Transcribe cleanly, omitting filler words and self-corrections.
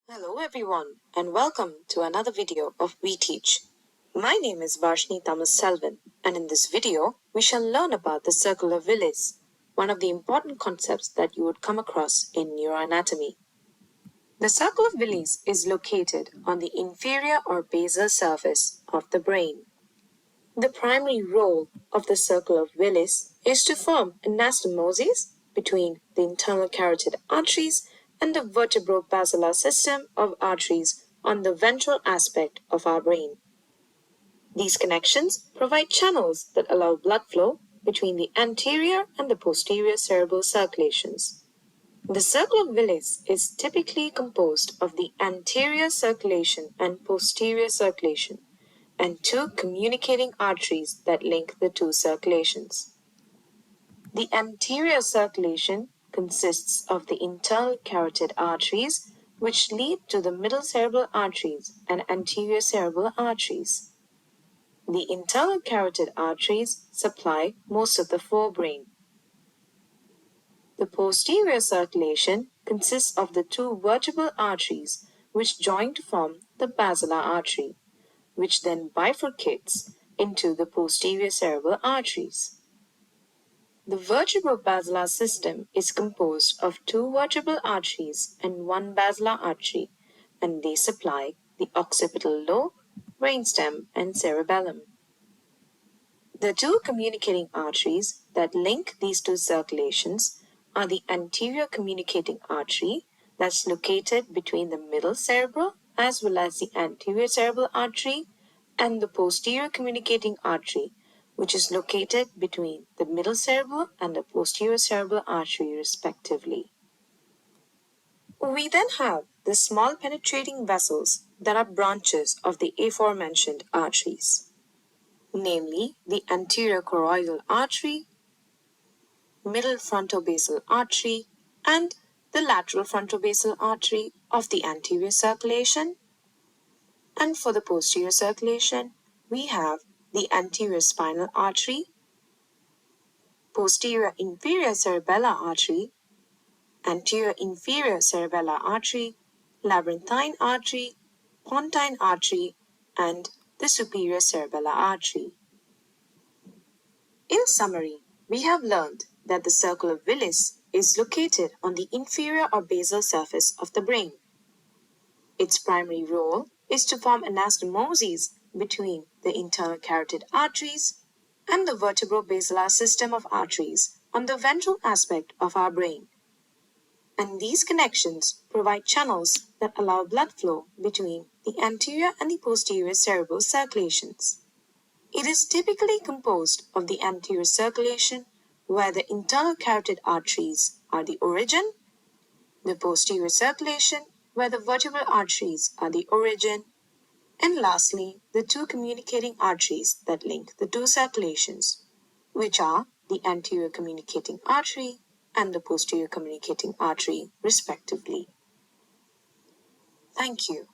Hello everyone and welcome to another video of WeTeach. My name is Varshini Selvan and in this video we shall learn about the Circle of Willis, one of the important concepts that you would come across in neuroanatomy. The Circle of Willis is located on the inferior or basal surface of the brain. The primary role of the Circle of Willis is to form anastomosis between the internal carotid arteries and the vertebro-basilar system of arteries on the ventral aspect of our brain. These connections provide channels that allow blood flow between the anterior and the posterior cerebral circulations. The Circle of Willis is typically composed of the anterior circulation and posterior circulation, and two communicating arteries that link the two circulations. The anterior circulation consists of the internal carotid arteries, which lead to the middle cerebral arteries and anterior cerebral arteries. The internal carotid arteries supply most of the forebrain. The posterior circulation consists of the two vertebral arteries which join to form the basilar artery, which then bifurcates into the posterior cerebral arteries. The vertebro-basilar system is composed of two vertebral arteries and one basilar artery, and they supply the occipital lobe, brainstem, and cerebellum. The two communicating arteries that link these two circulations are the anterior communicating artery that's located between the middle cerebral as well as the anterior cerebral artery, and the posterior communicating artery, which is located between the middle cerebral and the posterior cerebral artery respectively. We then have the small penetrating vessels that are branches of the aforementioned arteries, namely the anterior choroidal artery, middle frontobasal artery, and the lateral frontobasal artery of the anterior circulation. And for the posterior circulation, we have the anterior spinal artery, posterior inferior cerebellar artery, anterior inferior cerebellar artery, labyrinthine artery, pontine artery, and the superior cerebellar artery. In summary, we have learned that the Circle of Willis is located on the inferior or basal surface of the brain. Its primary role is to form anastomosis between the internal carotid arteries and the vertebro-basilar system of arteries on the ventral aspect of our brain. And these connections provide channels that allow blood flow between the anterior and the posterior cerebral circulations. It is typically composed of the anterior circulation, where the internal carotid arteries are the origin, the posterior circulation, where the vertebral arteries are the origin, and lastly, the two communicating arteries that link the two circulations, which are the anterior communicating artery and the posterior communicating artery, respectively. Thank you.